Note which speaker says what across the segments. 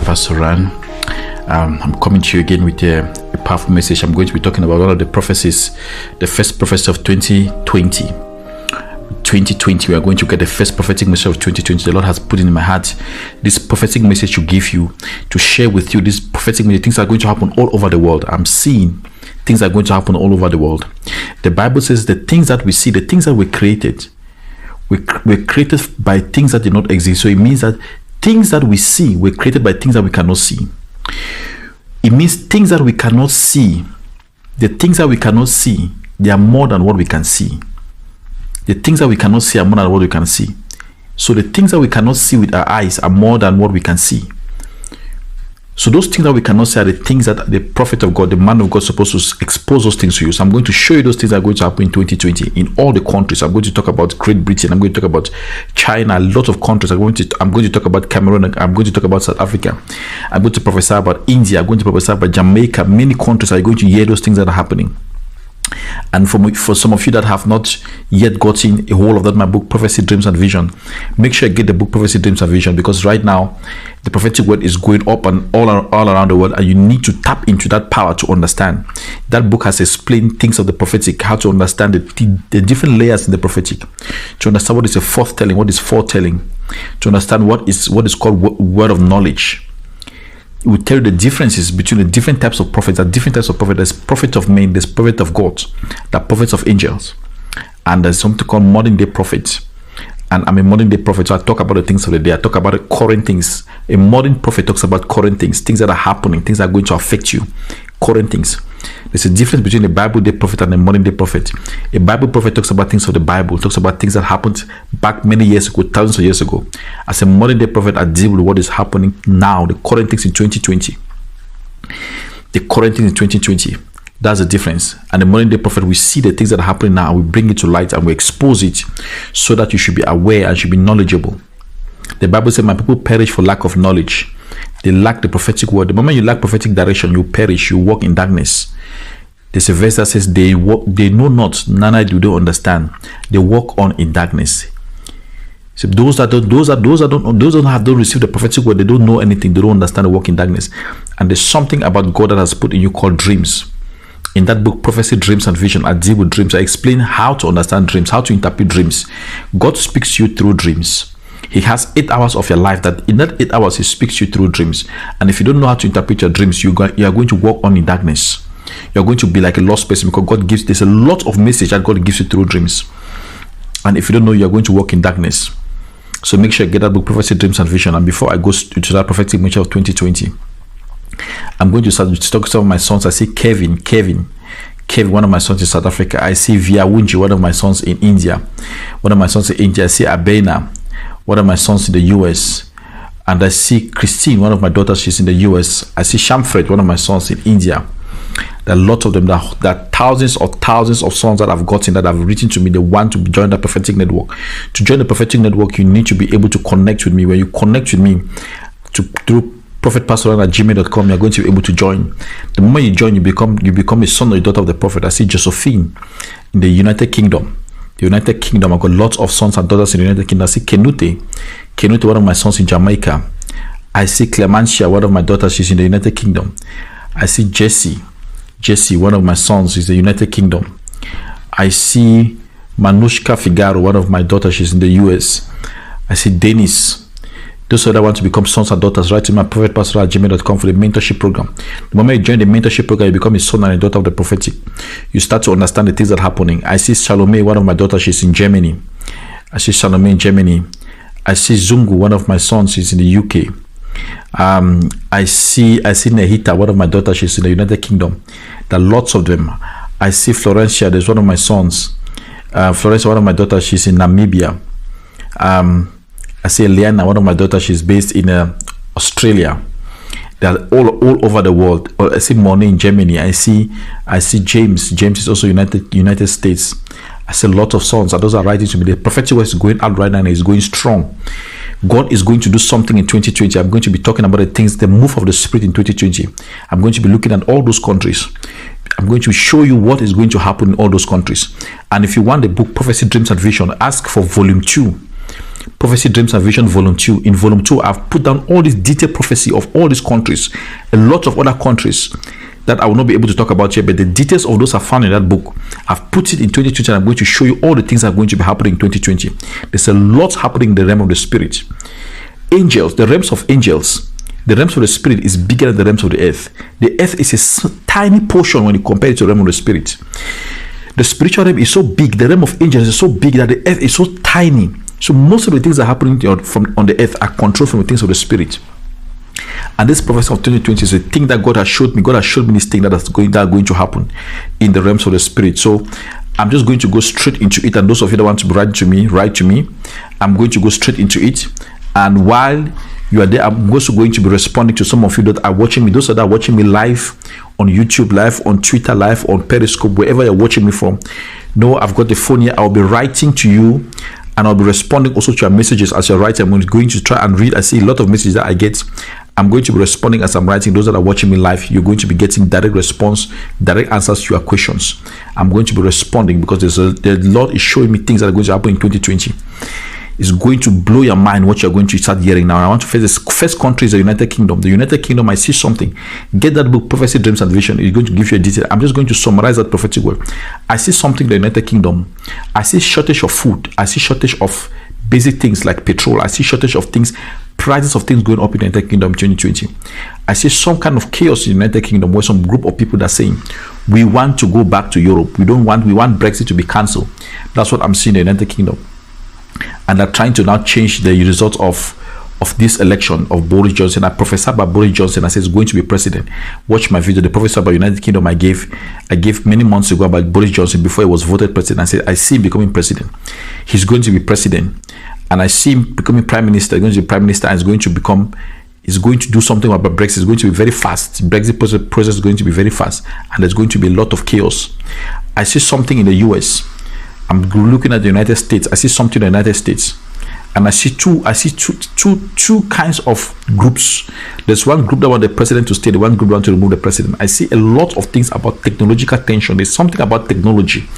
Speaker 1: Pastor Ran. I'm coming to you again with a powerful message. I'm going to be talking about one of the prophecies, the first prophecy of 2020. 2020, we are going to get the first prophetic message of 2020. The Lord has put in my heart this prophetic message to give you, to share with you. This prophetic message, things are going to happen all over the world. I'm seeing things are going to happen all over the world. The Bible says the things that we see, the things that we created, we're created by things that did not exist. So it means that things that we see were created by things that we cannot see. It means things that we cannot see, the things that we cannot see, they are more than what we can see. The things that we cannot see are more than what we can see. So the things that we cannot see with our eyes are more than what we can see. So those things that we cannot see are the things that the prophet of God, the man of God, is supposed to expose those things to you. So I'm going to show you those things that are going to happen in 2020 in all the countries. I'm going to talk about Great Britain. I'm going to talk about China. A lot of countries. I'm going to talk about Cameroon. I'm going to talk about South Africa. I'm going to prophesy about India. I'm going to prophesy about Jamaica. Many countries are going to hear those things that are happening. And for some of you that have not yet gotten a hold of that, my book, Prophecy, Dreams and Vision, make sure you get the book, Prophecy, Dreams and Vision, because right now the prophetic word is going up and all around the world, and you need to tap into that power to understand. That book has explained things of the prophetic, how to understand the different layers in the prophetic, to understand what is a foretelling, what is foretelling, to understand what is called word of knowledge. It will tell you the differences between the different types of prophets. There are different types of prophets. There's prophet of men, there's prophet of God, there are prophets of angels, and there's something called modern day prophets. And I'm a modern day prophet, so I talk about the things of the day. I talk about the current things. A modern prophet talks about current things that are happening, things that are going to affect you, current things. There's a difference between a Bible day prophet and a modern day prophet. A Bible prophet talks about things of the Bible, talks about things that happened back many years ago, thousands of years ago. As a modern day prophet, I deal with what is happening now, the current things in 2020. The current things in 2020. That's the difference. And the modern day prophet, we see the things that are happening now, and we bring it to light and we expose it so that you should be aware and should be knowledgeable. The Bible says, my people perish for lack of knowledge. They lack the prophetic word. The moment you lack prophetic direction, you perish, you walk in darkness. There's a verse that says, they know not, neither do they understand. They walk on in darkness. So those that don't receive the prophetic word, they don't know anything, they don't understand, they walk in darkness. And there's something about God that has put in you called dreams. In that book, Prophecy, Dreams and Vision, I deal with dreams. I explain how to understand dreams, how to interpret dreams. God speaks to you through dreams. He has 8 hours of your life, that in that 8 hours he speaks to you through dreams. And if you don't know how to interpret your dreams, you are going to walk on in darkness. You're going to be like a lost person, because there's a lot of message that God gives you through dreams. And if you don't know, you're going to walk in darkness. So make sure you get that book, Prophecy, Dreams and Vision. And before I go to that prophetic message of 2020, I'm going to start to talk to some of my sons. I see Kevin, one of my sons in South Africa. I see Viawunji, one of my sons in India. One of my sons in India. I see Abena, one of my sons in the US. And I see Christine, one of my daughters, she's in the US. I see Shamfred, one of my sons in India. There are lots of them. There are thousands of sons that I've gotten, that have written to me. They want to join the prophetic network. To join the prophetic network, you need to be able to connect with me. When you connect with me through prophetpastorran@gmail.com, you're going to be able to join. The moment you join, you become a son or a daughter of the prophet. I see Josephine in the United Kingdom. The United Kingdom, I've got lots of sons and daughters in the United Kingdom. I see Kenute, one of my sons in Jamaica. I see Clementia, one of my daughters, she's in the United Kingdom. I see Jesse, one of my sons, is in the United Kingdom. I see Manushka Figaro, one of my daughters, she's in the US. I see Dennis. Those that want to become sons and daughters, write to my prophetpastor@gmail.com for the mentorship program. The moment you join the mentorship program, you become a son and a daughter of the prophetic. You start to understand the things that are happening. I see Salome, one of my daughters, she's in Germany. I see Salome in Germany. I see Zungu, one of my sons, she's in the UK. I see Nehita, one of my daughters, she's in the United Kingdom. There are lots of them. I see Florencia, there's one of my sons. Florencia, one of my daughters, she's in Namibia. I see Eliana, one of my daughters, she's based in Australia. They are all over the world. I see Moni in Germany. I see James. James is also United States. I see a lot of sons, and those are writing to me. The prophetic word is going out right now, and it's going strong. God is going to do something in 2020. I'm going to be talking about the move of the Spirit in 2020. I'm going to be looking at all those countries. I'm going to show you what is going to happen in all those countries. And if you want the book Prophecy, Dreams and Vision, ask for volume 2. Prophecy, Dreams and Vision Volume 2. In Volume 2, I've put down all this detailed prophecy of all these countries, a lot of other countries that I will not be able to talk about here, but the details of those are found in that book. I've put it in 2020, and I'm going to show you all the things that are going to be happening in 2020. There's a lot happening in the realm of the spirit. Angels, the realms of angels, the realms of the spirit is bigger than the realms of the earth. The earth is a tiny portion when you compare it to the realm of the spirit. The spiritual realm is so big, the realm of angels is so big that the earth is so tiny. So most of the things that are happening on the earth are controlled from the things of the spirit. And this prophecy of 2020 is a thing that God has showed me. God has showed me this thing that are going to happen in the realms of the spirit. So I'm just going to go straight into it. And those of you that want to write to me. I'm going to go straight into it. And while you are there, I'm also going to be responding to some of you that are watching me. Those that are watching me live on YouTube, live on Twitter, live on Periscope, wherever you're watching me from. No, I've got the phone here. I'll be writing to you, and I'll be responding also to your messages as you're writing. I'm going to try and read. I see a lot of messages that I get. I'm going to be responding as I'm writing. Those that are watching me live, you're going to be getting direct response, direct answers to your questions. I'm going to be responding because the Lord is showing me things that are going to happen in 2020. It's going to blow your mind what you're going to start hearing now. I want to face this first country is the United Kingdom. The United Kingdom, I see something. Get that book, Prophecy, Dreams and Vision. It's going to give you a detail. I'm just going to summarize that prophetic word. I see something in the United Kingdom. I see shortage of food. I see shortage of basic things like petrol. I see shortage of things, prices of things going up in the United Kingdom in 2020. I see some kind of chaos in the United Kingdom where some group of people are saying, we want to go back to Europe. We want Brexit to be cancelled. That's what I'm seeing in the United Kingdom. And they're trying to now change the results of this election of Boris Johnson. I prophesied about Boris Johnson. I said he's going to be president. Watch my video. The prophecy about United Kingdom I gave many months ago about Boris Johnson before he was voted president. I said I see him becoming president. He's going to be president, and I see him becoming prime minister. He's going to be prime minister, and he's going to do something about Brexit. It's going to be very fast. Brexit process is going to be very fast, and there's going to be a lot of chaos. I see something in the US. I'm looking at the United States. I see something in the United States, and I see two kinds of groups. There's one group that want the president to stay, the one group that want to remove the president. I see a lot of things about technological tension. There's something about technology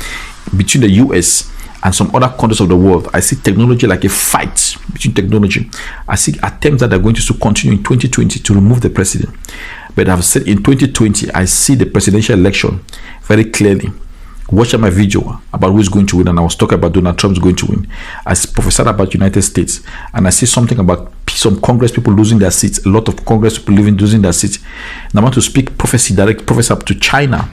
Speaker 1: between the US and some other countries of the world. I see technology like a fight between technology. I see attempts that are going to continue in 2020 to remove the president. But I've said in 2020, I see the presidential election very clearly. Watch my video about who is going to win, and I was talking about Donald Trump is going to win. I prophesied about United States, and I see something about some Congress people losing their seats. A lot of Congress people losing their seats. And I want to speak direct prophecy up to China.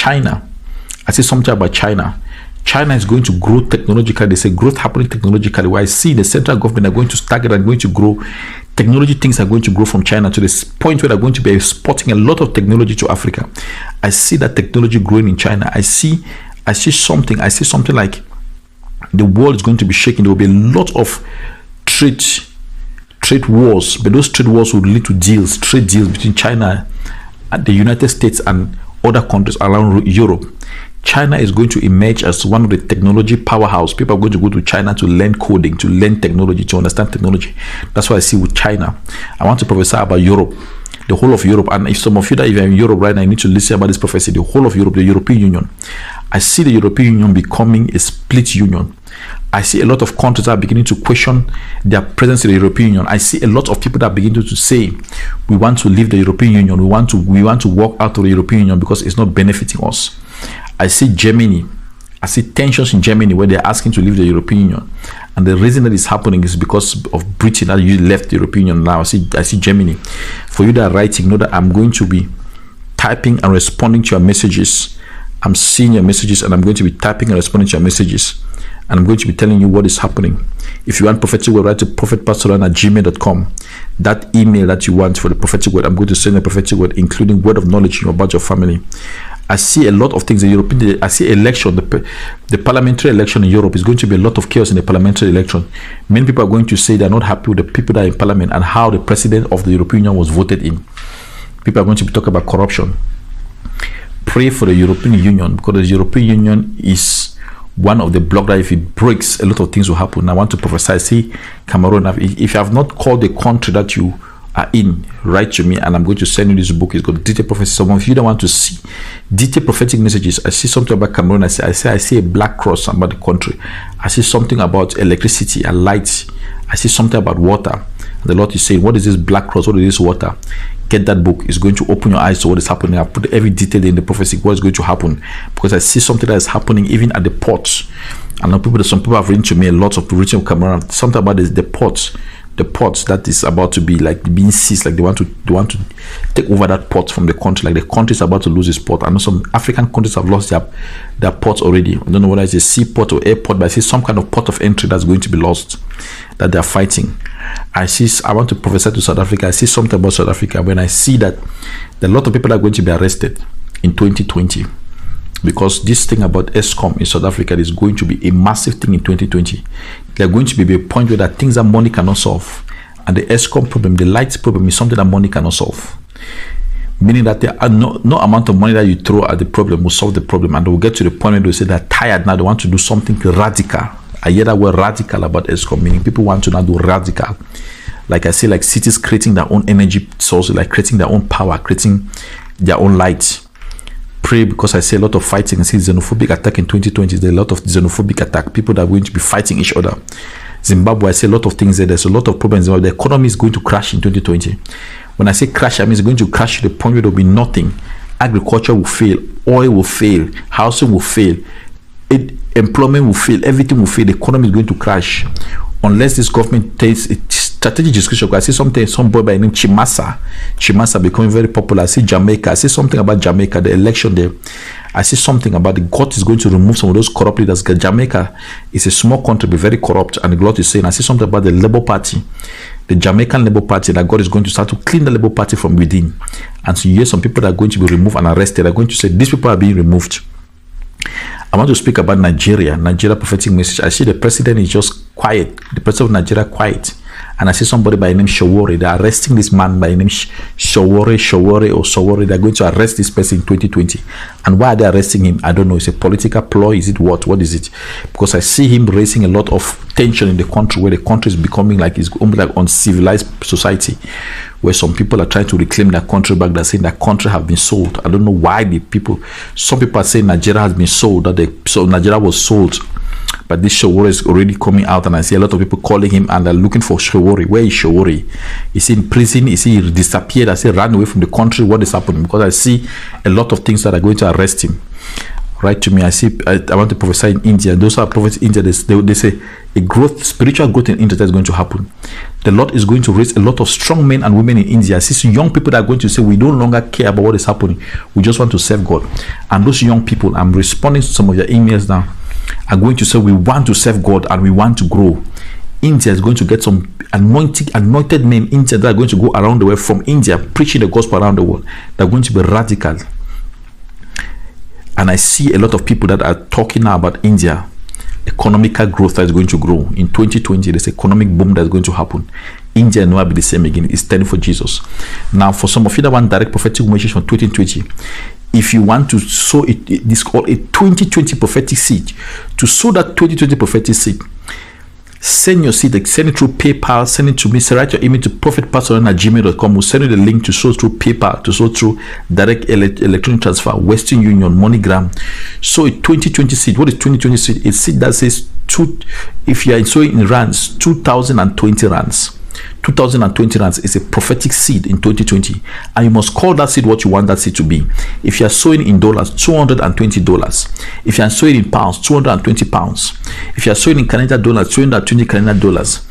Speaker 1: I see something about China. China is going to grow technologically. There's a growth happening technologically, where I see the central government are going to stagger and going to grow. Technology things are going to grow from China to this point where they're going to be exporting a lot of technology to Africa. I see that technology growing in China. I see something like the world is going to be shaking. There will be a lot of trade wars, but those trade wars will lead to trade deals between China and the United States and other countries around Europe. China is going to emerge as one of the technology powerhouse. People are going to go to China to learn coding, to learn technology, to understand technology. That's what I see with China. I want to prophesy about Europe, the whole of Europe. And if some of you that if you're in Europe right now, you need to listen about this prophecy, the whole of Europe, the European Union. I see the European Union becoming a split union. I see a lot of countries that are beginning to question their presence in the European Union. I see a lot of people that are beginning to say, we want to leave the European Union. We want to walk out of the European Union because it's not benefiting us. I see Germany. I see tensions in Germany where they're asking to leave the European Union. And the reason that is happening is because of Britain that you left the European Union now. I see Germany. For you that are writing, know that I'm going to be typing and responding to your messages. I'm seeing your messages, and I'm going to be typing and responding to your messages. And I'm going to be telling you what is happening. If you want prophetic word, write to prophetpastorran@gmail.com. That email that you want for the prophetic word, I'm going to send a prophetic word, including word of knowledge about your family. I see a lot of things in Europe. I see election, the parliamentary election in Europe is going to be a lot of chaos in the parliamentary election. Many people are going to say they're not happy with the people that are in parliament and how the president of the European Union was voted in. People are going to be talking about corruption. Pray for the European Union, because the European Union is one of the blocks that if it breaks, a lot of things will happen. I want to prophesy, see Cameroon, if you have not called the country that you are in, write to me and I'm going to send you this book. It's called Detailed Prophecy. Some of you don't want to see detailed prophetic messages. I see something about Cameroon. I see a black cross about the country. I see something about electricity and light. I see something about water. And the Lord is saying, what is this black cross? What is this water? Get that book. It's going to open your eyes to what is happening. I put every detail in the prophecy, what is going to happen, because I see something that is happening even at the ports. And some people have written to me, lots of people written to Cameroon, something about the ports. The ports that is about to be like being seized, like they want to take over that port from the country, like the country is about to lose its port. I know some African countries have lost their ports already. I don't know whether it's a seaport or airport, but I see some kind of port of entry that's going to be lost, that they're fighting. I want to prophesy to South Africa. I see something about South Africa when I see that a lot of people are going to be arrested in 2020. Because this thing about Eskom in South Africa is going to be a massive thing in 2020. They're going to be a point where that things that money cannot solve. And the Eskom problem, the lights problem, is something that money cannot solve. Meaning that there are no amount of money that you throw at the problem will solve the problem. And they will get to the point where they say they're tired now, they want to do something radical. I hear that word radical about Eskom, meaning people want to now do radical. Like I say, like cities creating their own energy sources, like creating their own power, creating their own light. Pray, because I see a lot of fighting. I see xenophobic attack in 2020. There's a lot of xenophobic attack. People that are going to be fighting each other. Zimbabwe, I see a lot of things there. There's a lot of problems. The economy is going to crash in 2020. When I say crash, I mean it's going to crash to the point where there will be nothing. Agriculture will fail. Oil will fail. Housing will fail. Employment will fail. Everything will fail. The economy is going to crash unless this government takes a strategic discussion. I see some boy by the name Chimasa becoming very popular. I see Jamaica. I see something about Jamaica, the election there. I see something about the God is going to remove some of those corrupt leaders. Jamaica is a small country, but very corrupt, and the God is saying, I see something about the Labour Party, the Jamaican Labour Party, that God is going to start to clean the Labour Party from within. And so you hear some people that are going to be removed and arrested. Are going to say these people are being removed. I want to speak about Nigeria prophetic message. I see the president is just quiet. The president of Nigeria quiet. And I see somebody by the name Shawore. They are arresting this man by the name Shawore. They're going to arrest this person in 2020. And why are they arresting him? I don't know. It's a political ploy. Is it what? What is it? Because I see him raising a lot of tension in the country, where the country is becoming like it's almost like uncivilized society, where some people are trying to reclaim their country back. They're saying that country have been sold. I don't know why some people are saying Nigeria has been sold, so Nigeria was sold. But this Shawore is already coming out, and I see a lot of people calling him and they're looking for Shawore. Where is Shawore? Is he in prison? Is he disappeared? I say ran away from the country. What is happening? Because I see a lot of things that are going to arrest him. Write to me. I want to prophesy in India. Those are prophets in India. They say spiritual growth in India is going to happen. The Lord is going to raise a lot of strong men and women in India. I see some young people that are going to say, we no longer care about what is happening. We just want to serve God. And those young people, I'm responding to some of your emails now, are going to say, we want to serve God and we want to grow. India is going to get some anointed men in India that are going to go around the world from India, preaching the gospel around the world. They're going to be radical. And I see a lot of people that are talking now about India, economical growth that is going to grow. In 2020, there's economic boom that's going to happen. India will never be the same again. It's standing for Jesus. Now, for some of you that want direct prophetic message from 2020, if you want to sow it, this called a 2020 prophetic seed. To sow that 2020 prophetic seed, send your seed, send it through PayPal, send it to me, write your email to prophetpastor@gmail.com. We'll send you the link to sow through PayPal, to sow through direct electronic transfer, Western Union, MoneyGram. So a 2020 seed. What is 2020 seed? A seed that says if you are sowing in rands, 2020 rands. 2020 rands is a prophetic seed in 2020, and you must call that seed what you want that seed to be. If you are sowing in dollars, $220. If you are sowing in pounds, 220 pounds. If you are sowing in Canadian dollars, 220 Canadian dollars.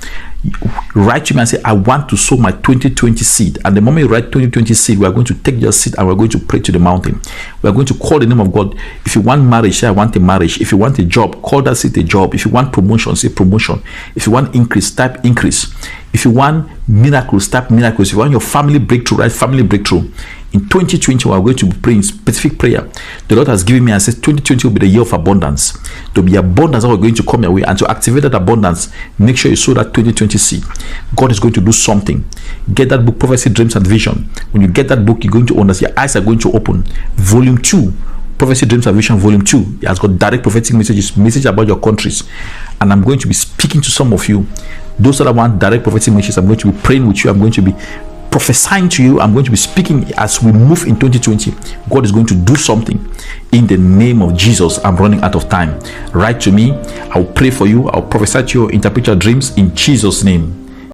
Speaker 1: Write to me and say, I want to sow my 2020 seed. And the moment you write 2020 seed, we are going to take your seed and we're going to pray to the mountain. We are going to call the name of God. If you want marriage, say I want a marriage. If you want a job, call that seed a job. If you want promotion, say promotion. If you want increase, type increase. If you want miracles, type miracles. If you want your family breakthrough, write family breakthrough. In 2020, we are going to be praying specific prayer. The Lord has given me and says 2020 will be the year of abundance. To be abundance that we're going to come your way, and to activate that abundance, make sure you sow that 2020 seed. God is going to do something. Get that book, Prophecy, Dreams and Vision. When you get that book, you're going to understand. Your eyes are going to open. Volume 2, Prophecy, Dreams and Vision, Volume 2. It has got direct prophetic message about your countries. And I'm going to be speaking to some of you. Those that want direct prophetic messages, I'm going to be praying with you. I'm going to be prophesying to you. I'm going to be speaking as we move in 2020. God is going to do something in the name of Jesus. I'm running out of time. Write to me. I'll pray for you. I'll prophesy to you, interpret your dreams in Jesus' name.